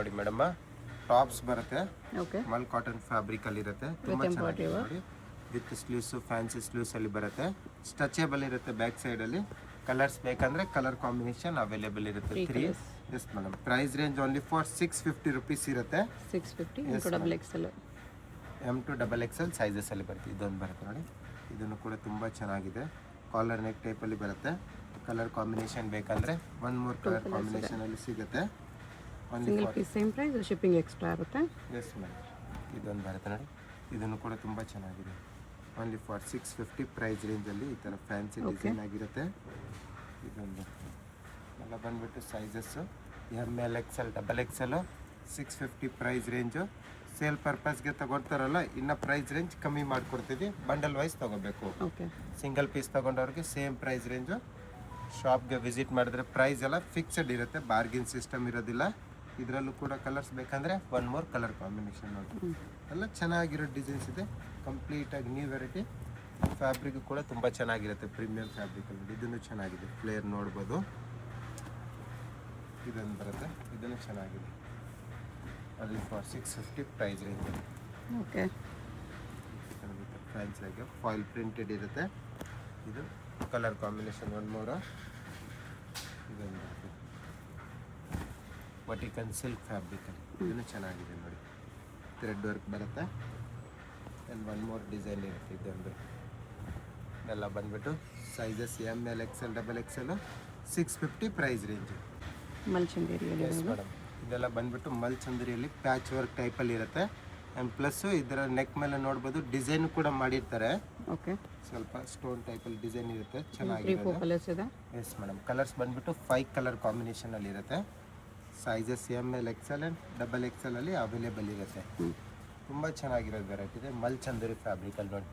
ನೋಡಿ madam, tops ಬರುತ್ತೆ, okay ಮಲ್ cotton fabric ಅಲ್ಲಿ ಇರುತ್ತೆ, ತುಂಬಾ ಚೆನ್ನಾಗಿದೆ ನೋಡಿ. ವಿತ್ ಸ್ಲೀವ್ಸ್, ಫ್ಯಾನ್ಸಿ ಸ್ಲೀವ್ಸ್ ಅಲ್ಲಿ ಬರುತ್ತೆ, ಸ್ಟ್ರೆಚಬಲ್ ಇರುತ್ತೆ. ಬ್ಯಾಕ್ ಸೈಡ್ ಅಲ್ಲಿ ಕಲರ್ಸ್ ಬೇಕಂದ್ರೆ ಕಲರ್ ಕಾಂಬಿನೇಷನ್ ಅವೈಲೇಬಲ್ ಇರುತ್ತೆ. 3 yes madam. Price range only for 650 rupees ಇರುತ್ತೆ. 650 double XL, M to XXL sizes ಅಲ್ಲಿ ಬರುತ್ತೆ. ಇದೊಂದು ಬರುತ್ತೆ ನೋಡಿ, ಇದನ್ನು ಕೂಡ ತುಂಬ ಚೆನ್ನಾಗಿದೆ. ಕಾಲರ್ ನೆಕ್ ಟೈಪಲ್ಲಿ ಬರುತ್ತೆ. ಕಲರ್ ಕಾಂಬಿನೇಷನ್ ಬೇಕಂದರೆ 1 more ಕಲರ್ ಕಾಂಬಿನೇಷನ್ ಅಲ್ಲಿ ಸಿಗುತ್ತೆ. Single piece same price, shipping extra ಆಗುತ್ತೆ. Yes madam. ಇದೊಂದು ಬರುತ್ತೆ ನೋಡಿ, ಇದನ್ನು ಕೂಡ ತುಂಬ ಚೆನ್ನಾಗಿದೆ. ಓನ್ಲಿ ಫಾರ್ 650 ಪ್ರೈಸ್ ರೇಂಜಲ್ಲಿ ಈ ಥರ ಫ್ಯಾನ್ಸಿ ಡಿಸೈನ್ ಆಗಿರುತ್ತೆ. ಇದೊಂದು ಎಲ್ಲ ಬಂದುಬಿಟ್ಟು sizes ML XL double XL 650 price range. Sale ಪರ್ಪಸ್ಗೆ ತಗೊಳ್ತಾರಲ್ಲ, ಇನ್ನು ಪ್ರೈಸ್ ರೇಂಜ್ ಕಮ್ಮಿ ಮಾಡಿಕೊಡ್ತೀವಿ. ಬಂಡಲ್ ವೈಸ್ ತೊಗೋಬೇಕು. ಸಿಂಗಲ್ ಪೀಸ್ ತೊಗೊಂಡವ್ರಿಗೆ ಸೇಮ್ ಪ್ರೈಸ್ ರೇಂಜು. ಶಾಪ್ಗೆ ವಿಸಿಟ್ ಮಾಡಿದ್ರೆ ಪ್ರೈಸ್ ಎಲ್ಲ ಫಿಕ್ಸಡ್ ಇರುತ್ತೆ, ಬಾರ್ಗಿನ್ ಸಿಸ್ಟಮ್ ಇರೋದಿಲ್ಲ. ಇದರಲ್ಲೂ ಕೂಡ ಕಲರ್ಸ್ ಬೇಕಂದರೆ 1 more ಕಲರ್ ಕಾಂಬಿನೇಷನ್ ನೋಡಿ. ಎಲ್ಲ ಚೆನ್ನಾಗಿರೋ ಡಿಸೈನ್ಸ್ ಇದೆ, ಕಂಪ್ಲೀಟಾಗಿ ನ್ಯೂ ವೆರೈಟಿ. ಫ್ಯಾಬ್ರಿಕ್ ಕೂಡ ತುಂಬ ಚೆನ್ನಾಗಿರುತ್ತೆ, ಪ್ರೀಮಿಯಂ ಫ್ಯಾಬ್ರಿಕಲ್ಲಿ. ಇದನ್ನು ಚೆನ್ನಾಗಿದೆ, ಫ್ಲೇರ್ ನೋಡ್ಬೋದು. ಇದೊಂದು ಬರುತ್ತೆ, ಇದನ್ನು ಚೆನ್ನಾಗಿದೆ. ಅಲ್ಲಿ ಫಾರ್ 650 ಪ್ರೈಸ್ ರೇಂಜ್. ಓಕೆ, ಫ್ಯಾನ್ಸಿಯಾಗಿ ಫಾಯಿಲ್ ಪ್ರಿಂಟೆಡ್ ಇರುತ್ತೆ. ಇದು ಕಲರ್ ಕಾಂಬಿನೇಷನ್ 1 more. ಇದೊಂದು ಬರುತ್ತೆ ವಟಿಕನ್ ಸಿಲ್ಕ್ ಫ್ಯಾಬ್ರಿಕಲ್ಲಿ, ಇದನ್ನು ಚೆನ್ನಾಗಿದೆ ನೋಡಿ. ಥ್ರೆಡ್ ವರ್ಕ್ ಬರುತ್ತೆ. ಆ್ಯಂಡ್ 1 more ಡಿಸೈನ್ ಇರುತ್ತೆ. ಇದೊಂದು ಎಲ್ಲ ಬಂದುಬಿಟ್ಟು sizes ML XL double XL 650 price range. ಮಲ್ಚಂದೇರಿಯಲ್ಲಿ. Yes madam. ಇದೆಲ್ಲ ಬಂದುಬಿಟ್ಟು ಮಲ್ಚಂದ್ರಿಯಲ್ಲಿ ಪ್ಯಾಚ್ ವರ್ಕ್ ಟೈಪಲ್ಲಿ ಇರುತ್ತೆ. ಆ್ಯಂಡ್ ಪ್ಲಸ್ಸು ಇದರ ನೆಕ್ ಮೇಲೆ ನೋಡ್ಬೋದು ಡಿಸೈನ್ ಕೂಡ ಮಾಡಿರ್ತಾರೆ. ಓಕೆ, ಸ್ವಲ್ಪ ಸ್ಟೋನ್ ಟೈಪಲ್ಲಿ ಡಿಸೈನ್ ಇರುತ್ತೆ, ಚೆನ್ನಾಗಿದೆ. ಕಲರ್ಸ್ ಇದೆ. Yes madam. ಕಲರ್ಸ್ ಬಂದುಬಿಟ್ಟು 5 ಕಲರ್ ಕಾಂಬಿನೇಷನಲ್ಲಿ ಇರುತ್ತೆ. Sizes ML XL and double XL ಅಲ್ಲಿ ಅವೈಲೇಬಲ್ ಇರುತ್ತೆ. ತುಂಬ ಚೆನ್ನಾಗಿರೋದು ವೆರೈಟಿ ಇದೆ. ಮಲ್ಚಂದರಿ ಫ್ಯಾಬ್ರಿಕಲ್ಲಿ ನೋಡಿ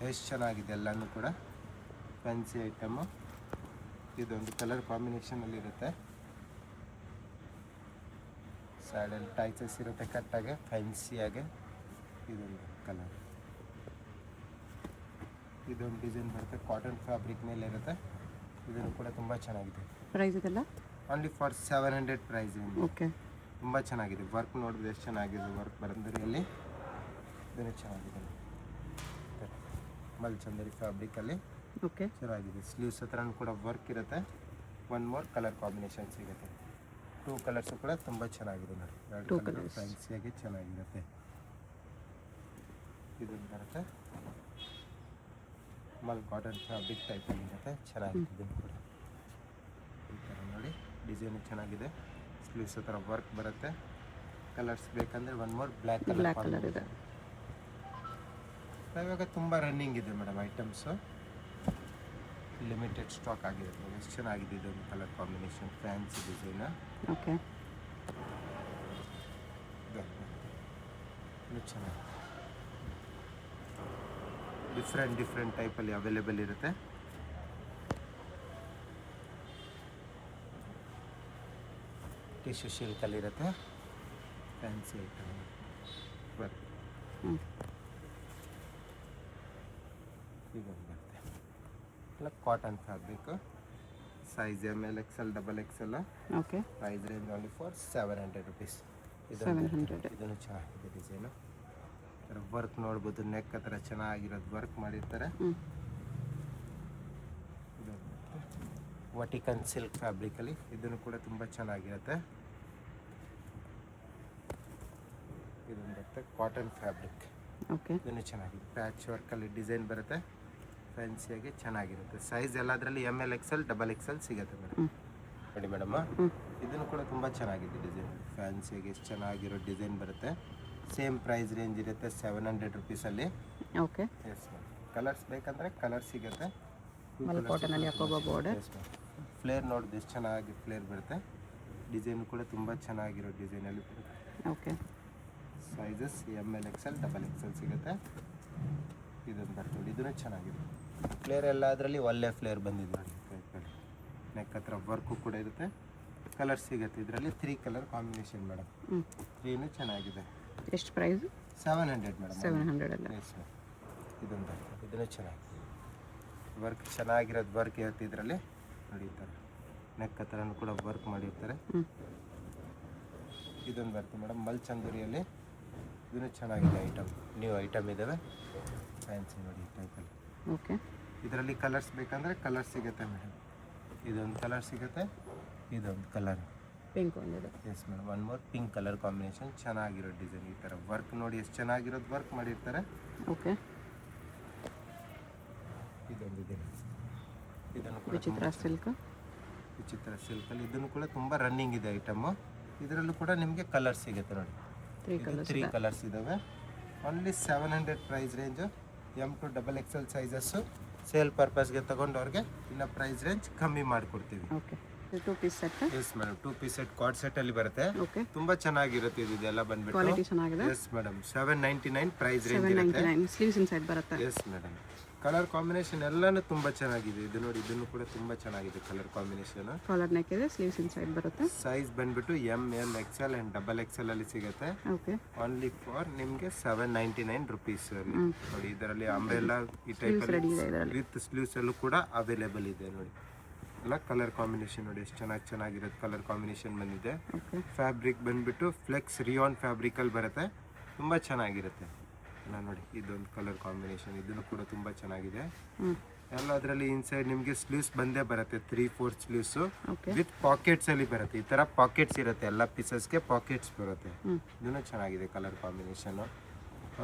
ಎಷ್ಟು ಚೆನ್ನಾಗಿದೆ, ಎಲ್ಲನೂ ಕೂಡ ಫ್ಯಾನ್ಸಿ ಐಟಮು. ಇದೊಂದು ಕಲರ್ ಕಾಂಬಿನೇಷನಲ್ಲಿ ಇರುತ್ತೆ. ಸೈಡಲ್ಲಿ ಟೈಚಸ್ ಇರುತ್ತೆ ಕಟ್ಟಾಗೆ, ಫ್ಯಾನ್ಸಿಯಾಗೆ. ಇದೊಂದು ಕಲರ್, ಇದೊಂದು ಡಿಸೈನ್ ಬರುತ್ತೆ, ಕಾಟನ್ ಫ್ಯಾಬ್ರಿಕ್ ಮೇಲೆ ಇರುತ್ತೆ. ಇದನ್ನು ಕೂಡ ತುಂಬ ಚೆನ್ನಾಗಿದೆ. ಪ್ರೈಸ್ ಇದೆಲ್ಲ ಓನ್ಲಿ ಫಾರ್ 700 ಪ್ರೈಸ್. ಓಕೆ, ತುಂಬ ಚೆನ್ನಾಗಿದೆ. ವರ್ಕ್ ನೋಡಿದ್ರೆ ಎಷ್ಟು ಚೆನ್ನಾಗಿದೆ. ವರ್ಕ್ ಬರಂದರಿಯಲ್ಲಿ ಇದನ್ನು ಚೆನ್ನಾಗಿದೆ. ಮಲ್ಚಂದರಿ ಫ್ಯಾಬ್ರಿಕಲ್ಲಿ ಓಕೆ, ಚೆನ್ನಾಗಿದೆ. ಸ್ಲೀವ್ಸ್ ಹತ್ರ ಕೂಡ ವರ್ಕ್ ಇರುತ್ತೆ. 1 more ಕಲರ್ ಕಾಂಬಿನೇಷನ್ ಸಿಗುತ್ತೆ. 2 ಕಲರ್ಸು ಕೂಡ ತುಂಬ ಚೆನ್ನಾಗಿದೆ ನೋಡಿ. 2 ಕಲರ್ ಫ್ಯಾನ್ಸಿಯಾಗಿ ಚೆನ್ನಾಗಿರುತ್ತೆ. ಇದನ್ನು ಬರುತ್ತೆ ಮಲ್ ಕಾಟನ್ ಫ್ಯಾಬ್ರಿಕ್ ಟೈಪಲ್ಲಿ ಇರುತ್ತೆ, ಚೆನ್ನಾಗಿದೆ. ಇದನ್ನು ಕೂಡ ಈ ಥರ ನೋಡಿ, ಡಿಸೈನು ಚೆನ್ನಾಗಿದೆ. ಸ್ಲೀವ್ಸ್ ಹತ್ರ ವರ್ಕ್ ಬರುತ್ತೆ. ಕಲರ್ಸ್ ಬೇಕಂದರೆ 1 more ಬ್ಲ್ಯಾಕ್ ಕಲರ್ ಇದೆ. ಇವಾಗ ತುಂಬ ರನ್ನಿಂಗ್ ಇದೆ ಮೇಡಮ್ ಐಟಮ್ಸು, ಲಿಮಿಟೆಡ್ ಸ್ಟಾಕ್ ಆಗಿದೆ. ಎಷ್ಟು ಚೆನ್ನಾಗಿದೆ ಇದೊಂದು colour combination, fancy design. Okay, ಇದು ಚೆನ್ನಾಗಿದೆ. ಡಿಫ್ರೆಂಟ್ ಟೈಪಲ್ಲಿ ಅವೈಲೇಬಲ್ ಇರುತ್ತೆ. ಟಿಶ್ಯೂ ಸಿಲ್ಕಲ್ಲಿರುತ್ತೆ, ಫ್ಯಾನ್ಸಿ ಐಟಮ್. ಇದೊಂದು ಬರುತ್ತೆ ಎಲ್ಲ cotton fabric. Size ML XL double XL. Okay, price range only for 700 rupees. 700. ಇದನ್ನು ಚೆನ್ನಾಗಿದೆ ಡಿಸೈನು. ವರ್ಕ್ ನೋಡ್ಬೋದು, ನೆಕ್ ಹತ್ರ ಚೆನ್ನಾಗಿರೋದು ವರ್ಕ್ ಮಾಡಿರ್ತಾರೆ. ವಟಿಕನ್ ಸಿಲ್ಕ್ ಫ್ಯಾಬ್ರಿಕಲ್ಲಿ ಇದನ್ನು ಕೂಡ ತುಂಬ ಚೆನ್ನಾಗಿರುತ್ತೆ. ಇದೊಂದು ಬರುತ್ತೆ ಕಾಟನ್ ಫ್ಯಾಬ್ರಿಕ್. ಓಕೆ, ಇದನ್ನು ಚೆನ್ನಾಗಿದೆ. ಪ್ಯಾಚ್ ವರ್ಕಲ್ಲಿ ಡಿಸೈನ್ ಬರುತ್ತೆ, ಫ್ಯಾನ್ಸಿಯಾಗಿ ಚೆನ್ನಾಗಿರುತ್ತೆ. ಸೈಜ್ ಎಲ್ಲದರಲ್ಲಿ ML XL ಡಬಲ್ XL ಸಿಗುತ್ತೆ ಮೇಡಮ್. ನೋಡಿ ಮೇಡಮ್, ಇದನ್ನು ಕೂಡ ತುಂಬ ಚೆನ್ನಾಗಿದೆ ಡಿಸೈನ್. ಫ್ಯಾನ್ಸಿಯಾಗಿ ಎಷ್ಟು ಚೆನ್ನಾಗಿರೋ ಡಿಸೈನ್ ಬರುತ್ತೆ. ಸೇಮ್ ಪ್ರೈಸ್ ರೇಂಜ್ ಇರುತ್ತೆ 700 ರುಪೀಸಲ್ಲಿ. Okay, yes ma'am. ಕಲರ್ಸ್ ಬೇಕಂದರೆ ಕಲರ್ ಸಿಗುತ್ತೆ. ಮಲ್ ಕಾಟನಲ್ಲಿ ಹಾಕೋಬೋ ಬಾರ್ಡರ್. Yes ma'am. ಫ್ಲೇರ್ ನೋಡಿದ್ರೆ ಎಷ್ಟು ಚೆನ್ನಾಗಿ ಫ್ಲೇರ್ ಬರುತ್ತೆ. ಡಿಸೈನು ಕೂಡ ತುಂಬ ಚೆನ್ನಾಗಿರೋ ಡಿಸೈನಲ್ಲಿ ಬರುತ್ತೆ. Okay, sizes ML XL double XL ಸಿಗುತ್ತೆ. ಇದೊಂದು ಬರ್ತದೆ, ಇದನ್ನು ಚೆನ್ನಾಗಿದೆ. ಫ್ಲೇರ್ ಎಲ್ಲ ಅದರಲ್ಲಿ ಒಳ್ಳೆ ಫ್ಲೇರ್ ಬಂದಿದೆ ನೋಡಿ. ನೆಕ್ ಹತ್ರ ವರ್ಕು ಕೂಡ ಇರುತ್ತೆ. ಕಲರ್ ಸಿಗುತ್ತೆ ಇದರಲ್ಲಿ. 3 ಕಲರ್ ಕಾಂಬಿನೇಷನ್ ಮೇಡಮ್. 3 ಚೆನ್ನಾಗಿದೆ. ಎಷ್ಟು ಪ್ರೈಸ್? 700 ಮೇಡಮ್. 700 ಅಲ್ಲ. Yes ma'am. ಇದೊಂದು ಬರ್ತದೆ, ಇದನ್ನು ಚೆನ್ನಾಗಿದೆ. ವರ್ಕ್ ಚೆನ್ನಾಗಿರೋದು ವರ್ಕ್ ಇರುತ್ತೆ ಇದರಲ್ಲಿ ನೋಡಿ. ಈ ಥರ ನೆಕ್ ಹತ್ರನೂ ಕೂಡ ವರ್ಕ್ ಮಾಡಿರ್ತಾರೆ. ಇದೊಂದು ಬರುತ್ತೆ ಮೇಡಮ್ ಮಲ್ ಚಂದೂರಿಯಲ್ಲಿ. ಇದೂ ಚೆನ್ನಾಗಿದೆ ಐಟಮ್, ನ್ಯೂ ಐಟಮ್ ಇದ್ದಾವೆ, ಫ್ಯಾನ್ಸಿ ನೋಡಿ ಈ ಟೈಪಲ್ಲಿ. ಓಕೆ. ಇದರಲ್ಲಿ ಕಲರ್ಸ್ ಬೇಕಂದರೆ ಕಲರ್ ಸಿಗುತ್ತೆ ಮೇಡಮ್. ಇದೊಂದು ಕಲರ್ ಸಿಗುತ್ತೆ, ಇದೊಂದು ಕಲರ್ ಪಿಂಕ್ ಒಂದಿದೆ. Yes madam, one more pink colour combination. ಚೆನ್ನಾಗಿರೋ ಡಿಸೈನ್, ಈ ಥರ ವರ್ಕ್ ನೋಡಿ ಎಷ್ಟು ಚೆನ್ನಾಗಿರೋದು ವರ್ಕ್ ಮಾಡಿರ್ತಾರೆ. ಓಕೆ. ಇದೊಂದಿದೆ, ಇದನ್ನು ಕೂಡ ವಿಚಿತ್ರ ಸಿಲ್ಕ್. ವಿಚಿತ್ರ ಸಿಲ್ಕಲ್ಲಿ ಇದನ್ನು ಕೂಡ ತುಂಬ ರನ್ನಿಂಗ್ ಇದೆ ಐಟಮ್ಮು. ಇದರಲ್ಲೂ ಕೂಡ ನಿಮಗೆ ಕಲರ್ ಸಿಗುತ್ತೆ ನೋಡಿ. 3 ಕಲರ್ಸ್ ಇದ್ದಾವೆ. Only 700 price range. M to XXL sizes. Sale ಪರ್ಪಸ್ಗೆ ತೊಗೊಂಡವ್ರಿಗೆ ಇನ್ನು ಪ್ರೈಸ್ ರೇಂಜ್ ಕಮ್ಮಿ ಮಾಡಿಕೊಡ್ತೀವಿ. Okay. 2 piece set. Yes madam, 2 piece set co-ord ಸೆಟ್ಟಲ್ಲಿ ಬರುತ್ತೆ. ಓಕೆ. ತುಂಬ ಚೆನ್ನಾಗಿರುತ್ತೆ ಇದೆಲ್ಲ ಬಂದ್ಬಿಟ್ಟು. ಕ್ವಾಲಿಟಿ ಚೆನ್ನಾಗಿದೆ. ಎಸ್ ಮೇಡಮ್, 799 ಪ್ರೈಸ್ ರೇಂಜ್ ಇರುತ್ತೆ. 799 ಸ್ಲೀವ್ಸ್ ಇನ್ಸೈಡ್ ಬರುತ್ತೆ. ಎಸ್ ಮೇಡಮ್, ಕಲರ್ ಕಾಂಬಿನೇಷನ್ ಎಲ್ಲಾನು ತುಂಬ ಚೆನ್ನಾಗಿದೆ. ಇದು ನೋಡಿ, ಇದನ್ನು ಕೂಡ ತುಂಬ ಚೆನ್ನಾಗಿದೆ ಕಲರ್ ಕಾಂಬಿನೇಷನ್. ಕಾಲರ್ ನೆಕ್ ಇದೆ, ಸ್ಲೀವ್ಸ್ ಇನ್ಸೈಡ್ ಬರುತ್ತೆ. ಸೈಜ್ ಬಂದ್ಬಿಟ್ಟು M, L, XL and XXL ಅಲ್ಲಿ ಸಿಗುತ್ತೆ. ಓಕೆ. ಓನ್ಲಿ ಫಾರ್ ನಿಮಗೆ 799 ರುಪೀಸ್ ಅಲ್ಲಿ. ನೋಡಿ ಇದರಲ್ಲಿ ಅಂಬ್ರೆಲ್ಲಾ ಈ ಟೈಪ್ ವಿತ್ ಸ್ಲೀವ್ಸ್ ಅಲ್ಲೂ ಕೂಡ ಅವೈಲೇಬಲ್ ಇದೆ ನೋಡಿ. ಎಲ್ಲ ಕಲರ್ ಕಾಂಬಿನೇಷನ್ ನೋಡಿ ಎಷ್ಟು ಚೆನ್ನಾಗಿರೋದು ಕಲರ್ ಕಾಂಬಿನೇಷನ್ ಬಂದಿದೆ. ಫ್ಯಾಬ್ರಿಕ್ ಬಂದ್ಬಿಟ್ಟು ಫ್ಲೆಕ್ಸ್ ರಿಯಾನ್ ಫ್ಯಾಬ್ರಿಕ್ ಅಲ್ಲಿ ಬರುತ್ತೆ, ತುಂಬ ಚೆನ್ನಾಗಿರುತ್ತೆ ಎಲ್ಲ ನೋಡಿ. ಇದೊಂದು ಕಲರ್ ಕಾಂಬಿನೇಷನ್, ಇದನ್ನು ಕೂಡ ತುಂಬ ಚೆನ್ನಾಗಿದೆ. ಎಲ್ಲ ಅದರಲ್ಲಿ ಇನ್ಸೈಡ್ ನಿಮಗೆ ಸ್ಲೀವ್ಸ್ ಬಂದೇ ಬರುತ್ತೆ, 3/4 ಸ್ಲೀವ್ಸು ವಿತ್ ಪಾಕೆಟ್ಸ್ ಅಲ್ಲಿ ಬರುತ್ತೆ. ಈ ಥರ ಪಾಕೆಟ್ಸ್ ಇರುತ್ತೆ, ಎಲ್ಲ ಪೀಸಸ್ಗೆ ಪಾಕೆಟ್ಸ್ ಬರುತ್ತೆ. ಇದನ್ನು ಚೆನ್ನಾಗಿದೆ ಕಲರ್ ಕಾಂಬಿನೇಷನು.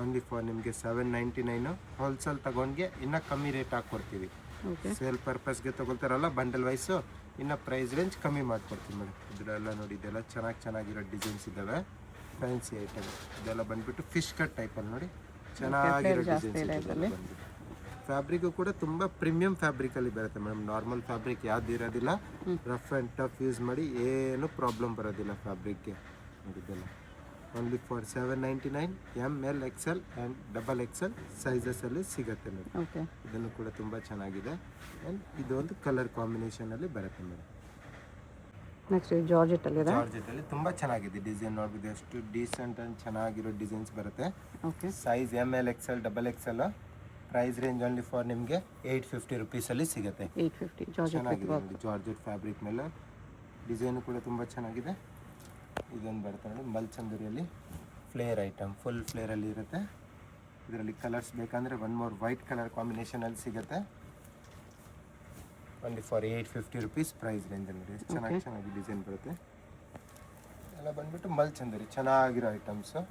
ಓನ್ಲಿ ಫಾರ್ ನಿಮಗೆ 799. ಹೋಲ್ಸೇಲ್ ತಗೊಂಡ್ಗೆ ಇನ್ನೂ ಕಮ್ಮಿ ರೇಟ್ ಹಾಕ್ಕೊಡ್ತೀವಿ. ಸೇಲ್ ಪರ್ಪಸ್ಗೆ ತೊಗೊಳ್ತಾರಲ್ಲ ಬಂಡಲ್ ವೈಸು, ಇನ್ನು ಪ್ರೈಸ್ ರೇಂಜ್ ಕಮ್ಮಿ ಮಾಡಿಕೊಡ್ತೀವಿ ಮೇಡಮ್. ಇದೆಲ್ಲ ನೋಡಿ, ಇದೆಲ್ಲ ಚೆನ್ನಾಗಿರೋ ಡಿಸೈನ್ಸ್ ಇದ್ದಾವೆ, ಫ್ಯಾನ್ಸಿ ಐಟಮ್. ಇದೆಲ್ಲ ಬಂದ್ಬಿಟ್ಟು ಫಿಶ್ ಕಟ್ ಟೈಪಲ್ಲಿ ನೋಡಿ, ಚೆನ್ನಾಗಿರೋ ಡಿಸೈನ್ಸ್ ಇದೆ. ಫ್ಯಾಬ್ರಿಕ್ಕು ಕೂಡ ತುಂಬ ಪ್ರೀಮಿಯಂ ಫ್ಯಾಬ್ರಿಕಲ್ಲಿ ಬರುತ್ತೆ ಮೇಡಮ್. ನಾರ್ಮಲ್ ಫ್ಯಾಬ್ರಿಕ್ ಯಾವ್ದು ಇರೋದಿಲ್ಲ, ರಫ್ ಆ್ಯಂಡ್ ಟಫ್ ಯೂಸ್ ಮಾಡಿ ಏನು ಪ್ರಾಬ್ಲಮ್ ಬರೋದಿಲ್ಲ ಫ್ಯಾಬ್ರಿಕ್ಗೆ. ನೋಡಿದ್ದೆಲ್ಲ only for 799. M, L, XL and XXL ಸೈಜಸಲ್ಲಿ ಸಿಗುತ್ತೆ ಮೇಡಮ್. ಓಕೆ. ಇದನ್ನು ಕೂಡ ತುಂಬ ಚೆನ್ನಾಗಿದೆ. ಆ್ಯಂಡ್ ಇದೊಂದು ಕಲರ್ ಕಾಂಬಿನೇಷನಲ್ಲಿ ಬರುತ್ತೆ ಮೇಡಮ್. ನೆಕ್ಸ್ಟ್ ಜಾರ್ಜೆಟಲ್ಲಿ ಇದೆ. ಜಾರ್ಜೆಟಲ್ಲಿ ತುಂಬ ಚೆನ್ನಾಗಿದೆ ಡಿಸೈನ್, ನೋಡ್ಬೋದು ಎಷ್ಟು ಡೀಸೆಂಟ್ ಆ್ಯಂಡ್ ಚೆನ್ನಾಗಿರೋ ಡಿಸೈನ್ಸ್ ಬರುತ್ತೆ. Okay. Size M, L, XL, XXL. Price range only for ನಿಮಗೆ 850 ರುಪೀಸಲ್ಲಿ ಸಿಗುತ್ತೆ. 850 ಚೆನ್ನಾಗಿದೆ ನೋಡಿ, ಜಾರ್ಜೆಟ್ ಫ್ಯಾಬ್ರಿಕ್ ಮೇಲೆ ಡಿಸೈನು ಕೂಡ ತುಂಬ ಚೆನ್ನಾಗಿದೆ. ಇದೊಂದು ಬರುತ್ತೆ ನೋಡಿ ಮಲ್ ಚಂದೂರಿಯಲ್ಲಿ ಫ್ಲೇರ್ ಐಟಮ್, ಫುಲ್ ಫ್ಲೇರಲ್ಲಿ ಇರುತ್ತೆ. ಇದರಲ್ಲಿ ಕಲರ್ಸ್ ಬೇಕಂದರೆ ಒನ್ ಮೋರ್ ವೈಟ್ ಕಲರ್ ಕಾಂಬಿನೇಷನಲ್ಲಿ ಸಿಗುತ್ತೆ. ಓನ್ಲಿ ಫಾರ್ 850 ರುಪೀಸ್ ಪ್ರೈಸ್ ರೇಂಜಲ್ಲಿ ನೋಡಿ. ಎಷ್ಟು ಚೆನ್ನಾಗಿ ಡಿಸೈನ್ ಬರುತ್ತೆ. ಎಲ್ಲ ಬಂದ್ಬಿಟ್ಟು ಮಲ್ ಚಂದೂರಿ ಚೆನ್ನಾಗಿರೋ ಐಟಮ್ಸು.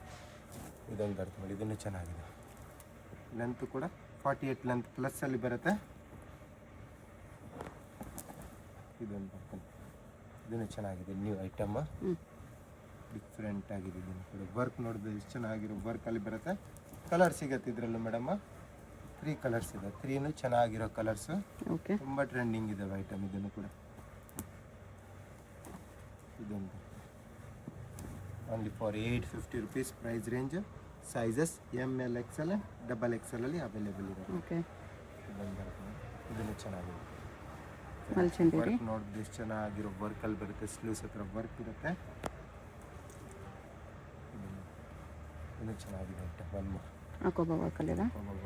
ಇದೊಂದು ಬರುತ್ತೆ ನೋಡಿ, ಇದನ್ನು ಚೆನ್ನಾಗಿದೆ. ಲೆಂತ್ ಕೂಡ 48 ಲೆಂತ್ ಪ್ಲಸ್ಸಲ್ಲಿ ಬರುತ್ತೆ. ಇದೊಂದು ಬರ್ತದೆ, ಇದನ್ನು ಚೆನ್ನಾಗಿದೆ ನ್ಯೂ ಐಟಮ್, ಡಿಫ್ರೆಂಟ್ ಆಗಿದೆ. ಇದನ್ನು ಕೂಡ ವರ್ಕ್ ನೋಡಿದ್ರೆ ಎಷ್ಟು ಚೆನ್ನಾಗಿರೋ ವರ್ಕಲ್ಲಿ ಬರುತ್ತೆ. ಕಲರ್ ಸಿಗುತ್ತೆ ಇದರಲ್ಲೂ ಮೇಡಮ್, 3 ಕಲರ್ಸ್ ಇದೆ. 3 ಚೆನ್ನಾಗಿರೋ ಕಲರ್ಸು, ತುಂಬ ಟ್ರೆಂಡಿಂಗ್ ಇದಾವೆ ಐಟಮ್. ಇದನ್ನು ಕೂಡ ಇದೊಂದು only for 850 rupees price range. Sizes M, L, XL, XXL ಅಲ್ಲಿ ಅವೈಲೇಬಲ್ ಇದೆ. ಇದೊಂದು ಬರುತ್ತೆ, ಇದನ್ನು ಚೆನ್ನಾಗಿದೆ. ವರ್ಕ್ ನೋಡಿದ್ರೆ ಎಷ್ಟು ಚೆನ್ನಾಗಿರೋ ವರ್ಕಲ್ಲಿ ಬರುತ್ತೆ. ಸ್ಲೀವ್ಸ್ ಹತ್ರ ವರ್ಕ್ ಇರುತ್ತೆ. ಇದು ಚೆನ್ನಾಗಿದೆ ಐಟಮ್.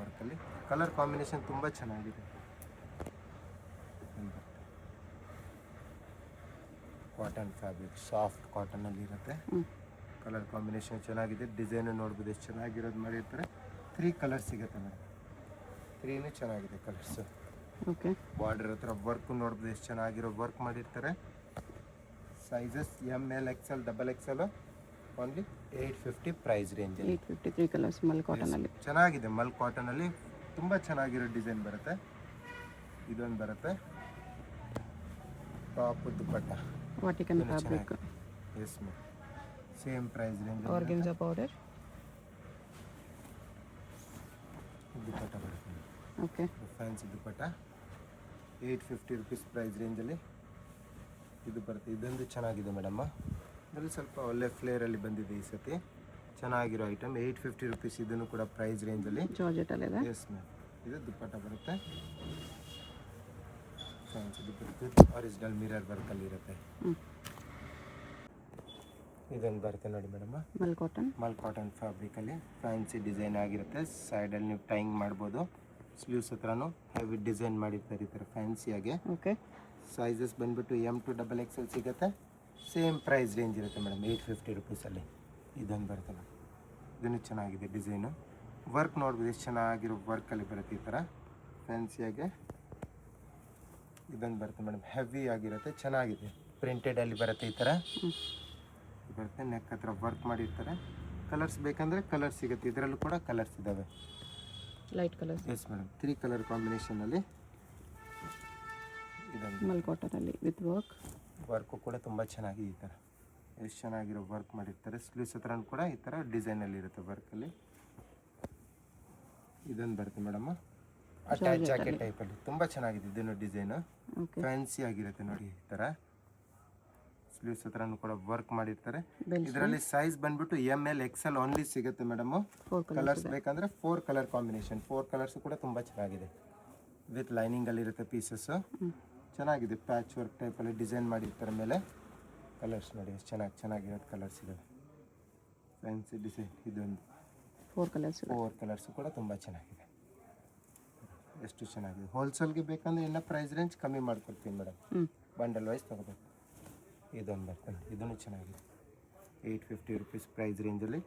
ವರ್ಕಲ್ಲಿ ಕಲರ್ ಕಾಂಬಿನೇಷನ್ ತುಂಬ ಚೆನ್ನಾಗಿದೆ. ಕಾಟನ್ ಫ್ಯಾಬ್ರಿಕ್, ಸಾಫ್ಟ್ ಕಾಟನಲ್ಲಿ ಇರುತ್ತೆ. ಕಲರ್ ಕಾಂಬಿನೇಷನ್ ಚೆನ್ನಾಗಿದೆ. ಡಿಸೈನು ನೋಡ್ಬೋದು ಎಷ್ಟು ಚೆನ್ನಾಗಿರೋದು ಮಾಡಿರ್ತಾರೆ. 3 ಕಲರ್ಸ್ ಸಿಗುತ್ತೆ ಮೇಡಮ್. 3 ಚೆನ್ನಾಗಿದೆ ಕಲರ್ಸು. ಬಾರ್ಡರ್ ಹತ್ರ ವರ್ಕ್ ನೋಡ್ಬೋದು ಎಷ್ಟು ಚೆನ್ನಾಗಿರೋ ವರ್ಕ್ ಮಾಡಿರ್ತಾರೆ. Sizes M, L, XL, XXL. Only 850 price range. 853 colours mul ಕಾಟನಲ್ಲಿ ಚೆನ್ನಾಗಿದೆ. ಮಲ್ ಕಾಟನಲ್ಲಿ ತುಂಬ ಚೆನ್ನಾಗಿರೋ ಡಿಸೈನ್ ಬರುತ್ತೆ. ಇದೊಂದು ಬರುತ್ತೆ top dupatta, Vatican fabric. Yes ma'am, same price range. Organza powder dupatta ಬರುತ್ತೆ. Okay. Fancy dupatta 850 rupees price ರೇಂಜಲ್ಲಿ ಇದು ಬರುತ್ತೆ. ಇದೊಂದು ಚೆನ್ನಾಗಿದೆ ಮೇಡಮ್ಮ. ಇದರಲ್ಲಿ ಸ್ವಲ್ಪ ಒಳ್ಳೆ ಫ್ಲೇರಲ್ಲಿ ಬಂದಿದೆ ಈ ಸತಿ. ಚೆನ್ನಾಗಿರೋ ಐಟಮ್ 850 ರುಪೀಸ್. ಇದನ್ನು ಕೂಡ ಪ್ರೈಸ್ ರೇಂಜಲ್ಲಿ ಜಾರ್ಜೆಟಲ್ಲಿದೆ. S ma'am. ಇದು ದುಪ್ಪಟ್ಟ ಬರುತ್ತೆ, ಫ್ಯಾನ್ಸಿ ದುಪ್ಪಟ್ಟ, ಒರಿಜಿನಲ್ ಮಿರರ್ ವರ್ಕಲ್ಲಿ ಇರುತ್ತೆ. ಇದೊಂದು ಬರುತ್ತೆ ನೋಡಿ ಮೇಡಮ್, ಮಲ್ ಕಾಟನ್ ಫ್ಯಾಬ್ರಿಕಲ್ಲಿ ಫ್ಯಾನ್ಸಿ ಡಿಸೈನ್ ಆಗಿರುತ್ತೆ. ಸೈಡಲ್ಲಿ ನೀವು ಟೈಂಗ್ ಮಾಡ್ಬೋದು. ಸ್ಲೀವ್ಸ್ ಹತ್ರನೂ ಹೆವಿ ಡಿಸೈನ್ ಮಾಡಿರ್ತಾರೆ ಈ ಥರ ಫ್ಯಾನ್ಸಿಯಾಗೆ. ಓಕೆ. ಸೈಜಸ್ ಬಂದ್ಬಿಟ್ಟು M to XXL ಸಿಗುತ್ತೆ. ಸೇಮ್ ಪ್ರೈಸ್ ರೇಂಜ್ ಇರುತ್ತೆ ಮೇಡಮ್ 850 ರುಪೀಸಲ್ಲಿ ಇದೊಂದು ಬರುತ್ತೆ ಮೇಡಮ್. ಇದನ್ನು ಚೆನ್ನಾಗಿದೆ ಡಿಸೈನು. ವರ್ಕ್ ನೋಡ್ಬೋದು ಎಷ್ಟು ಚೆನ್ನಾಗಿರೋ ವರ್ಕಲ್ಲಿ ಬರುತ್ತೆ ಈ ಥರ ಫ್ಯಾನ್ಸಿಯಾಗೆ. ಇದೊಂದು ಬರುತ್ತೆ ಮೇಡಮ್, ಹೆವಿ ಆಗಿರುತ್ತೆ, ಚೆನ್ನಾಗಿದೆ. ಪ್ರಿಂಟೆಡಲ್ಲಿ ಬರುತ್ತೆ ಈ ಥರ ಬರುತ್ತೆ. ನೆಕ್ ಹತ್ರ ವರ್ಕ್ ಮಾಡಿರ್ತಾರೆ. ಕಲರ್ಸ್ ಬೇಕಂದರೆ ಕಲರ್ಸ್ ಸಿಗುತ್ತೆ. ಇದರಲ್ಲೂ ಕೂಡ ಕಲರ್ಸ್ ಇದ್ದಾವೆ. Light colours. Yes madam, 3 colour ಕಾಂಬಿನೇಷನಲ್ಲಿ ಇದೊಂದು ಮಲ್ ಕಾಟನಲ್ಲಿ ವಿತ್ ವರ್ಕು ಕೂಡ ತುಂಬ ಚೆನ್ನಾಗಿದೆ. ಈ ಥರ ಎಷ್ಟು ಚೆನ್ನಾಗಿರೋ ವರ್ಕ್ ಮಾಡಿರ್ತಾರೆ. ಸ್ಲೀವ್ಸ್ ಹತ್ರ ಕೂಡ ಈ ಥರ ಡಿಸೈನಲ್ಲಿ ಇರುತ್ತೆ ವರ್ಕಲ್ಲಿ. ಇದೊಂದು ಬರುತ್ತೆ ಮೇಡಮ್, ಅಟ್ಯಾಚ್ ಜಾಕೆಟ್ ಟೈಪಲ್ಲಿ ತುಂಬ ಚೆನ್ನಾಗಿದೆ. ಇದನ್ನು ಡಿಸೈನು ಓಕೆ. ಫ್ಯಾನ್ಸಿ ಆಗಿರುತ್ತೆ ನೋಡಿ. ಈ ಥರ ಸ್ಲೀವ್ಸ್ ಹತ್ರ ಕೂಡ ವರ್ಕ್ ಮಾಡಿರ್ತಾರೆ. ಇದರಲ್ಲಿ ಸೈಜ್ ಬಂದ್ಬಿಟ್ಟು ML XL ಓನ್ಲಿ ಸಿಗುತ್ತೆ ಮೇಡಮ್. 4 ಕಲರ್ಸ್ ಬೇಕಂದ್ರೆ 4 ಕಲರ್ ಕಾಂಬಿನೇಷನ್. 4 ಕಲರ್ಸ್ ಕೂಡ ತುಂಬ ಚೆನ್ನಾಗಿದೆ. ವಿತ್ ಲೈನಿಂಗಲ್ಲಿ ಇರುತ್ತೆ ಪೀಸಸ್ಸು. ಚೆನ್ನಾಗಿದೆ. ಪ್ಯಾಚ್ ವರ್ಕ್ ಟೈಪಲ್ಲಿ ಡಿಸೈನ್ ಮಾಡಿರ್ತಾರೆ ಮೇಲೆ. ಕಲರ್ಸ್ ನೋಡಿ ಎಷ್ಟು ಚೆನ್ನಾಗಿರೋದು ಕಲರ್ಸ್ ಇದೆ. ಫ್ಯಾನ್ಸಿ ಡಿಸೈನ್ ಇದೊಂದು 4 ಕಲರ್ಸ್. 4 ಕಲರ್ಸು ಕೂಡ ತುಂಬ ಚೆನ್ನಾಗಿದೆ. ಎಷ್ಟು ಚೆನ್ನಾಗಿದೆ. ಹೋಲ್ಸೇಲ್ಗೆ ಬೇಕಂದ್ರೆ ಇನ್ನೂ ಪ್ರೈಸ್ ರೇಂಜ್ ಕಮ್ಮಿ ಮಾಡ್ಕೊಡ್ತೀನಿ ಮೇಡಮ್. ಬಂಡಲ್ ವೈಸ್ ತೊಗೋಬೇಕು. ಇದೊಂದು ಬರ್ತದೆ, ಇದನ್ನು ಚೆನ್ನಾಗಿದೆ. 850 ರುಪೀಸ್ ಪ್ರೈಸ್ ರೇಂಜಲ್ಲಿ.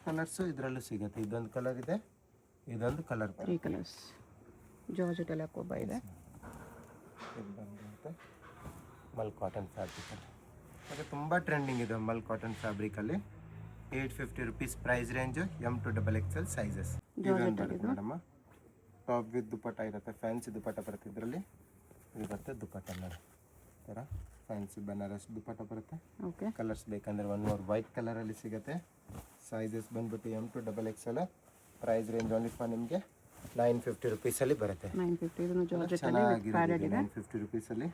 ಕಲರ್ಸು ಇದರಲ್ಲೂ ಸಿಗುತ್ತೆ. ಇದೊಂದು ಕಲರ್ ಇದೆ, ಇದೊಂದು ಕಲರ್ 3 ಕಲರ್ಸ್. ಜಾರ್ಜೆಟಲ್ಲಿ ಹಾಕೋಬ ಇದೆ. ಇದು ಬಂದ್ಬಿಡುತ್ತೆ ಮಲ್ ಕಾಟನ್ ಫ್ಯಾಬ್ರಿಕಲ್ಲಿ. ಮತ್ತು ತುಂಬ ಟ್ರೆಂಡಿಂಗ್ ಇದೆ ಮಲ್ ಕಾಟನ್ ಫ್ಯಾಬ್ರಿಕಲ್ಲಿ. 850 rupees price range. M to XXL sizes. ಇದೊಂದು ಬರುತ್ತೆ ಮೇಡಮ್, ಟಾಪ್ ವಿತ್ ದುಪ್ಪಟ್ಟ ಇರುತ್ತೆ. ಫ್ಯಾನ್ಸಿ ದುಪ್ಪಟ್ಟ ಬರುತ್ತೆ ಇದರಲ್ಲಿ. ಇದು ಬರುತ್ತೆ ದುಪ್ಪಟ್ಟ ಮೇಡಮ್. ಈ ಥರ ಫ್ಯಾನ್ಸಿ ಬನಾರಸ್ ದುಪ್ಪಟ್ಟ ಬರುತ್ತೆ. ಓಕೆ. ಕಲರ್ಸ್ ಬೇಕಂದ್ರೆ 1 more ವೈಟ್ ಕಲರಲ್ಲಿ ಸಿಗುತ್ತೆ. ಸೈಜಸ್ ಬಂದ್ಬಿಟ್ಟು M to XXL. Price range only for ನಿಮಗೆ 950 ರುಪೀಸಲ್ಲಿ ಬರುತ್ತೆ. 950. ಇದನ್ನು ಜಾರ್ಜೆಟಲ್ಲಿ ಚೆನ್ನಾಗಿದೆ. 950 ರುಪೀಸಲ್ಲಿ.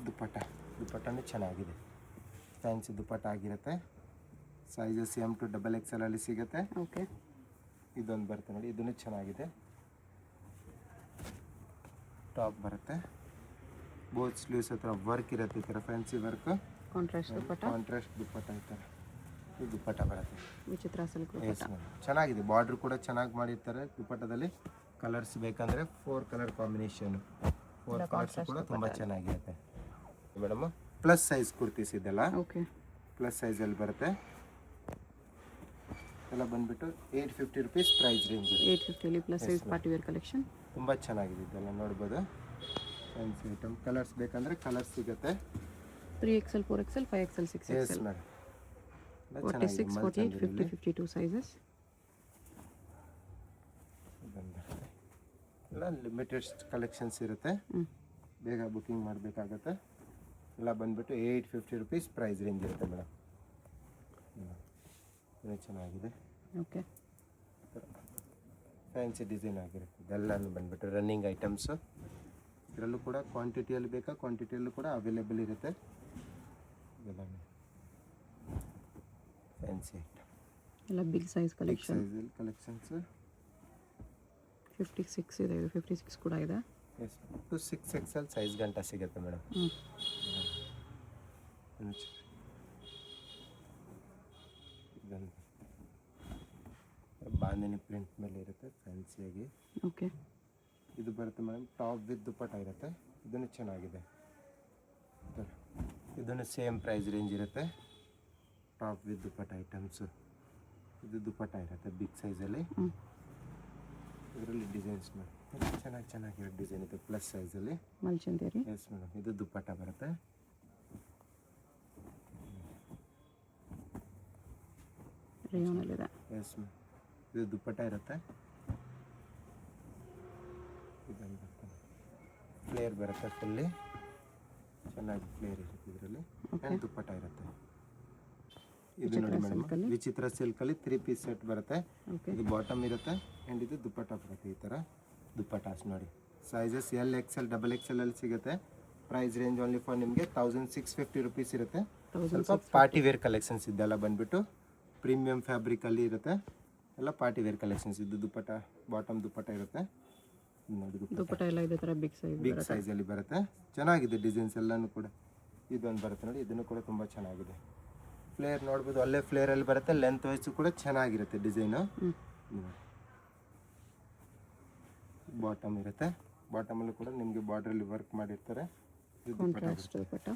ದುಪ್ಪಟ್ಟನೂ ಚೆನ್ನಾಗಿದೆ. ಫ್ಯಾನ್ಸಿ ದುಪ್ಪಟ್ಟ ಆಗಿರುತ್ತೆ. ಸೈಜಸ್ M to XXL ಅಲ್ಲಿ ಸಿಗುತ್ತೆ. ಓಕೆ. ಇದೊಂದು ಬರುತ್ತೆ ನೋಡಿ, ಇದನ್ನು ಚೆನ್ನಾಗಿದೆ. ಟಾಪ್ ಬರುತ್ತೆ. ಬೋತ್ ಸ್ಲೀವ್ಸ್ ಹತ್ರ ವರ್ಕ್ ಇರುತ್ತೆ ಈ ಥರ ಫ್ಯಾನ್ಸಿ ವರ್ಕ್. ಕಾಂಟ್ರಾಸ್ಟ್ ದುಪ್ಪಟ್ಟ. ಕಾಂಟ್ರಾಸ್ಟ್ ದುಪ್ಪಟ್ಟ ಈ ಥರ ಇದು ದುಪ್ಪಟ್ಟ ಬರುತ್ತೆ. ವಿಚಿತ್ರ ಸಿಲ್ಕ್ ಎಸ್ ಮೇಡಮ್, ಚೆನ್ನಾಗಿದೆ. ಬಾರ್ಡ್ರ್ ಕೂಡ ಚೆನ್ನಾಗಿ ಮಾಡಿರ್ತಾರೆ ದುಪ್ಪಟ್ಟದಲ್ಲಿ. ಕಲರ್ಸ್ ಬೇಕಂದರೆ 4 ಕಲರ್ ಕಾಂಬಿನೇಷನು. 4 ಕಲರ್ಸ್ ಕೂಡ ತುಂಬ ಚೆನ್ನಾಗಿರುತ್ತೆ ಮೇಡಮ್. ಪ್ಲಸ್ ಸೈಜ್ ಕುರ್ತೀಸ್ ಇದೆಲ್ಲ. ಓಕೆ. ಪ್ಲಸ್ ಸೈಜಲ್ಲಿ ಬರುತ್ತೆ. ಎಲ್ಲ ಬಂದ್ಬಿಟ್ಟು 850 rupees price range. 850 plus size party wear collection. ತುಂಬ ಚೆನ್ನಾಗಿದೆ ಇದೆಲ್ಲ ನೋಡ್ಬೋದು. Fancy item. ಕಲರ್ಸ್ ಬೇಕಂದರೆ ಕಲರ್ಸ್ ಸಿಗುತ್ತೆ. 3XL 4XL 5XL 6XL. Yes madam. 46 48 50 52 sizes. ಎಲ್ಲ ಲಿಮಿಟೆಡ್ ಕಲೆಕ್ಷನ್ಸ್ ಇರುತ್ತೆ. ಬೇಗ ಬುಕ್ಕಿಂಗ್ ಮಾಡಬೇಕಾಗತ್ತೆ. ಎಲ್ಲ ಬಂದ್ಬಿಟ್ಟು 850 ರುಪೀಸ್ ಪ್ರೈಸ್ ರೇಂಜ್ ಇರುತ್ತೆ ಮೇಡಮ್. ಚೆನ್ನಾಗಿದೆ. ಓಕೆ. ಫ್ಯಾನ್ಸಿ ಡಿಸೈನ್ ಆಗಿರುತ್ತೆ. ಇದೆಲ್ಲನೂ ಬಂದ್ಬಿಟ್ಟು ರನ್ನಿಂಗ್ ಐಟಮ್ಸು. ಇದರಲ್ಲೂ ಕೂಡ ಕ್ವಾಂಟಿಟಿಯಲ್ಲಿ ಬೇಕಾ ಕ್ವಾಂಟಿಟಿಯಲ್ಲೂ ಕೂಡ ಅವೈಲೇಬಲ್ ಇರುತ್ತೆ. ಇದೆಲ್ಲ ಫ್ಯಾನ್ಸಿ ಐಟಮ್. ಎಲ್ಲ ಬಿಗ್ ಸೈಜ್ ಕಲೆಕ್ಷನ್. ಸೈಜಲ್ಲಿ ಕಲೆಕ್ಷನ್ಸ್ 56 ಇದೆ. 56 ಕೂಡ ಇದೆ. ಎಸ್, ಟು 6XL ಸೈಜ್ ಗಂಟ ಸಿಗುತ್ತೆ ಮೇಡಮ್. ಬಾಂದಿನಿ ಪ್ರಿಂಟ್ ಮೇಲೆ ಇರುತ್ತೆ ಫ್ಯಾನ್ಸಿಯಾಗಿ. ಓಕೆ. ಇದು ಬರುತ್ತೆ ಮೇಡಮ್, ಟಾಪ್ ವಿತ್ ದುಪ್ಪಟ್ಟ ಇರುತ್ತೆ. ಇದನ್ನು ಚೆನ್ನಾಗಿದೆ. ಇದನ್ನು ಸೇಮ್ ಪ್ರೈಸ್ ರೇಂಜ್ ಇರುತ್ತೆ. Top with dupatta items. ಇದು ದುಪ್ಪಟ್ಟ ಇರುತ್ತೆ ಬಿಗ್ ಸೈಜಲ್ಲಿ. ಇದರಲ್ಲಿ ಡಿಸೈನ್ಸ್ ಮಾಡಿ ಚೆನ್ನಾಗಿರೋ ಡಿಸೈನ್ ಇದೆ ಪ್ಲಸ್ ಸೈಜಲ್ಲಿ. ಮಲ್ಚಂದೇರಿ. Yes madam. ಇದು ದುಪ್ಪಟ್ಟ ಬರುತ್ತೆ. ರೇಯೋನಲ್ಲಿದೆ. Yes ma'am. ಇದು ದುಪ್ಪಟ್ಟ ಇರುತ್ತೆ. ಇದನ್ನು ಬರ್ತದೆ ಫ್ಲೇರ್ ಬರುತ್ತೆ ಫುಲ್ಲಿ. ಚೆನ್ನಾಗಿ ಫ್ಲೇರ್ ಇರುತ್ತೆ ಇದರಲ್ಲಿ. ಆ್ಯಂಡ್ ದುಪ್ಪಟ್ಟ ಇರುತ್ತೆ. ಇದು ನೋಡಿ ಮೇಡಮ್, ವಿಚಿತ್ರ ಸಿಲ್ಕಲ್ಲಿ 3 ಪೀಸ್ ಸೆಟ್ ಬರುತ್ತೆ. ಇದು ಬಾಟಮ್ ಇರುತ್ತೆ ಆ್ಯಂಡ್ ಇದು ದುಪ್ಪಟ್ಟ ಬರುತ್ತೆ. ಈ ಥರ ದುಪ್ಪಟ್ಟಾಸ್ ನೋಡಿ. ಸೈಜಸ್ L XL XXL ಅಲ್ಲಿ ಸಿಗುತ್ತೆ. ಪ್ರೈಸ್ ರೇಂಜ್ ಓನ್ಲಿ ಫಾರ್ ನಿಮಗೆ 1650 ರುಪೀಸ್ ಇರುತ್ತೆ. ಸ್ವಲ್ಪ ಪಾರ್ಟಿ ವೇರ್ ಕಲೆಕ್ಷನ್ಸ್ ಇದೆಲ್ಲ ಬಂದ್ಬಿಟ್ಟು ಪ್ರೀಮಿಯಂ ಫ್ಯಾಬ್ರಿಕಲ್ಲಿ ಇರುತ್ತೆ. ಎಲ್ಲ ಪಾರ್ಟಿ ವೇರ್ ಕಲೆಕ್ಷನ್ಸ್. ಇದು ದುಪ್ಪಟ್ಟ, ಬಾಟಮ್ ದುಪ್ಪಟ್ಟ ಇರುತ್ತೆ ನೋಡಿ. ದುಪ್ಪಟ್ಟ ಎಲ್ಲ ಇದೇ ಥರ ಬಿಗ್ ಸೈಜಲ್ಲಿ ಬರುತ್ತೆ. ಚೆನ್ನಾಗಿದೆ ಡಿಸೈನ್ಸ್ ಎಲ್ಲನೂ ಕೂಡ. ಇದೊಂದು ಬರುತ್ತೆ ನೋಡಿ, ಇದನ್ನು ಕೂಡ ತುಂಬ ಚೆನ್ನಾಗಿದೆ. ಫ್ಲೇರ್ ನೋಡ್ಬೋದು, ಅಲ್ಲೇ ಫ್ಲೇರಲ್ಲಿ ಬರುತ್ತೆ. ಲೆಂತ್ ವೈಸು ಕೂಡ ಚೆನ್ನಾಗಿರುತ್ತೆ ಡಿಸೈನು. ಬಾಟಮ್ ಇರುತ್ತೆ. ಬಾಟಮಲ್ಲೂ ಕೂಡ ನಿಮಗೆ ಬಾರ್ಡ್ರಲ್ಲಿ ವರ್ಕ್ ಮಾಡಿರ್ತಾರೆ. ಕಾಂಟ್ರಾಸ್ಟ್ ದುಪಟ್ಟ.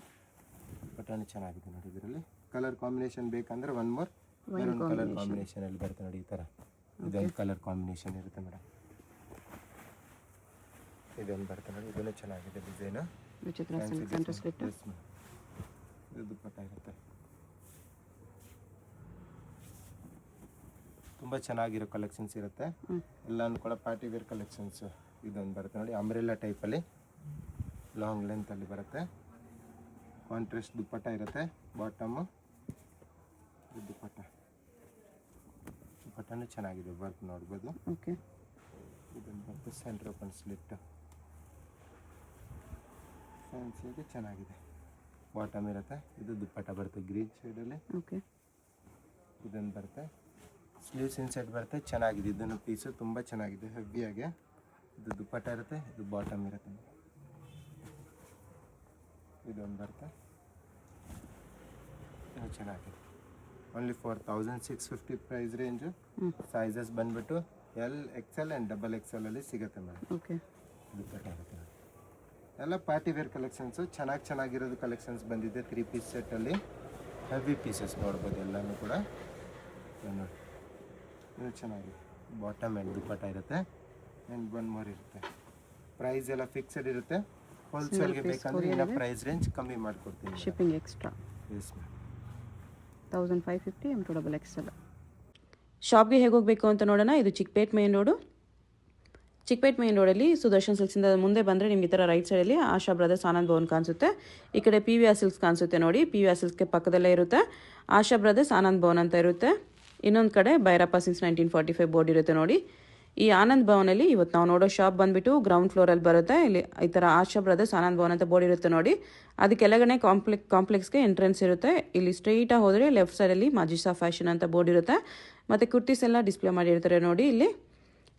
ದುಪಟ್ಟನೂ ಚೆನ್ನಾಗಿದೆ ನೋಡಿ. ಇದರಲ್ಲಿ ಕಲರ್ ಕಾಂಬಿನೇಷನ್ ಬೇಕಂದ್ರೆ ಒನ್ ಮೋರ್ ಮೆರೂನ್ ಕಲರ್ ಕಾಂಬಿನೇಷನಲ್ಲಿ ಬರುತ್ತೆ ನೋಡಿ. ಈ ಥರ ಇದೊಂದು ಕಲರ್ ಕಾಂಬಿನೇಷನ್ ಇರುತ್ತೆ ಮೇಡಮ್. ಇದೊಂದು ಬರುತ್ತೆ ನೋಡಿ. ಇದನ್ನು ಚೆನ್ನಾಗಿದೆ ಡಿಸೈನು. ವಿಚಿತ್ರ ಸೆಂಟರ್ ಸ್ಲಿಟ್. ಇದು ದುಪಟ್ಟ ಇರುತ್ತೆ. ತುಂಬ ಚೆನ್ನಾಗಿರೋ ಕಲೆಕ್ಷನ್ಸ್ ಇರುತ್ತೆ. ಎಲ್ಲನೂ ಕೂಡ ಪಾರ್ಟಿ ವೇರ್ ಕಲೆಕ್ಷನ್ಸ್. ಇದೊಂದು ಬರುತ್ತೆ ನೋಡಿ, ಅಂಬ್ರೆಲ್ಲಾ ಟೈಪಲ್ಲಿ ಲಾಂಗ್ ಲೆಂತಲ್ಲಿ ಬರುತ್ತೆ. ಕಾಂಟ್ರಾಸ್ಟ್ ದುಪ್ಪಟ್ಟ ಇರುತ್ತೆ. ಬಾಟಮು ದುಪ್ಪಟ್ಟನೂ ಚೆನ್ನಾಗಿದೆ, ವರ್ಕ್ ನೋಡ್ಬೋದು. ಓಕೆ. ಇದೊಂದು ಬರುತ್ತೆ ಸೆಂಟ್ರ್ ಓಪನ್ ಸ್ಲಿಟ್. ಫ್ಯಾನ್ಸಿಗೆ ಚೆನ್ನಾಗಿದೆ. ಬಾಟಮ್ ಇರುತ್ತೆ. ಇದು ದುಪ್ಪಟ್ಟ ಬರುತ್ತೆ ಗ್ರೀನ್ ಶೇಡಲ್ಲಿ. ಓಕೆ. ಇದೊಂದು ಬರುತ್ತೆ ಸ್ಲೀವ್ಸ್ ಇನ್ಸೈಡ್ ಬರುತ್ತೆ. ಚೆನ್ನಾಗಿದೆ. ಇದನ್ನು ಪೀಸು ತುಂಬ ಚೆನ್ನಾಗಿದೆ, ಹೆವಿಯಾಗೆ. ಇದು ದುಪ್ಪಟ್ಟ ಇರುತ್ತೆ. ಇದು ಬಾಟಮ್ ಇರುತ್ತೆ. ಇದೊಂದು ಬರುತ್ತೆ. ಇದು ಚೆನ್ನಾಗಿದೆ. Only 4650 price range. ಸೈಜಸ್ ಬಂದುಬಿಟ್ಟು ಎಲ್ XL ಆ್ಯಂಡ್ XXL ಅಲ್ಲಿ ಸಿಗುತ್ತೆ ಮೇಡಮ್. ಓಕೆ. ದುಪ್ಪಟ್ಟ ಇರುತ್ತೆ. ಎಲ್ಲ ಪಾರ್ಟಿ ವೇರ್ ಕಲೆಕ್ಷನ್ಸು. ಚೆನ್ನಾಗಿರೋದು ಕಲೆಕ್ಷನ್ಸ್ ಬಂದಿದೆ. 3 ಪೀಸ್ ಸೆಟ್ಟಲ್ಲಿ ಹೆವಿ ಪೀಸಸ್ ನೋಡ್ಬೋದು ಎಲ್ಲನೂ ಕೂಡ. ನೋಡಿ, ಇದು ಚೆನ್ನಾಗಿದೆ. ಬಾಟಮ್ ಆ್ಯಂಡ್ ದುಪ್ಪಟ್ಟ ಇರುತ್ತೆ. ಆ್ಯಂಡ್ ಒನ್ ಮೋರ್ ಇರುತ್ತೆ. ಪ್ರೈಸ್ ಎಲ್ಲ ಫಿಕ್ಸೆಡ್ ಇರುತ್ತೆ. ಹೋಲ್ಸೇಲ್ಗೆ ಬೇಕಂದ್ರೆ ಇನ್ನೂ ಪ್ರೈಸ್ ರೇಂಜ್ ಕಮ್ಮಿ ಮಾಡಿಕೊಡ್ತೀನಿ. Shipping extra. Yes ma'am. 1550 M2XL. ಶಾಪ್ಗೆ ಹೇಗೆ ಹೋಗಬೇಕು ಅಂತ ನೋಡೋಣ. ಇದು Chickpet main road. Chickpet main ರೋಡಲ್ಲಿ ಸುದರ್ಶನ್ ಸಿಲ್ಕ್ಸಿಂದ ಮುಂದೆ ಬಂದರೆ ನಿಮಗೆ ಈ ಥರ ರೈಟ್ ಸೈಡಲ್ಲಿ ಆಶಾ ಬ್ರದರ್ಸ್ ಆನಂದ್ ಭವನ್ ಕಾಣಿಸುತ್ತೆ. ಈ ಕಡೆ PVR ಸಿಲ್ಕ್ಸ್ ಕಾಣಿಸುತ್ತೆ ನೋಡಿ. PVR ಸಿಲ್ಕ್ಸ್ಗೆ ಪಕ್ಕದಲ್ಲೇ ಇರುತ್ತೆ ಆಶಾ ಬ್ರದರ್ಸ್ ಆನಂದ್ ಭವನ್ ಅಂತ ಇರುತ್ತೆ. ಇನ್ನೊಂದು ಕಡೆ ಭೈರಪ್ಪ ಸಿನ್ಸ್ 1945 ಬೋರ್ಡ್ ಇರುತ್ತೆ ನೋಡಿ. ಈ ಆನಂದ್ ಭವನಲ್ಲಿ ಇವತ್ತು ನಾವು ನೋಡೋ ಶಾಪ್ ಬಂದುಬಿಟ್ಟು ಗ್ರೌಂಡ್ ಫ್ಲೋರಲ್ಲಿ ಬರುತ್ತೆ. ಇಲ್ಲಿ ಈ ಥರ ಆಶಾ ಬ್ರದರ್ಸ್ ಆನಂದ್ ಭವನ್ ಅಂತ ಬೋರ್ಡ್ ಇರುತ್ತೆ ನೋಡಿ. ಅದು ಕೆಳಗಡೆ ಕಾಂಪ್ಲೆಕ್ಸ್ಗೆ ಎಂಟ್ರೆನ್ಸ್ ಇರುತ್ತೆ. ಇಲ್ಲಿ ಸ್ಟ್ರೈಟಾಗಿ ಹೋದರೆ ಲೆಫ್ಟ್ ಸೈಡಲ್ಲಿ ಮಾಜಿಸಾ ಫ್ಯಾಷನ್ ಅಂತ ಬೋರ್ಡ್ ಇರುತ್ತೆ. ಮತ್ತು ಕುರ್ತೀಸ್ ಎಲ್ಲ ಡಿಸ್ಪ್ಲೇ ಮಾಡಿರ್ತಾರೆ ನೋಡಿ. ಇಲ್ಲಿ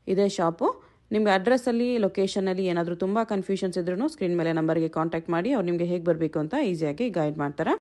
ಇದೇ ಶಾಪು. ನಿಮಗೆ ಅಡ್ರೆಸ್ಸಲ್ಲಿ ಲೊಕೇಶನಲ್ಲಿ ಏನಾದರೂ ತುಂಬ ಕನ್ಫ್ಯೂಷನ್ಸ್ ಇದ್ರೂ ಸ್ಕ್ರೀನ್ ಮೇಲೆ ನಂಬರ್ಗೆ ಕಾಂಟ್ಯಾಕ್ಟ್ ಮಾಡಿ ಅವ್ರು ನಿಮಗೆ ಹೇಗೆ ಬರಬೇಕು ಅಂತ ಈಸಿಯಾಗಿ ಗೈಡ್ ಮಾಡ್ತಾರೆ.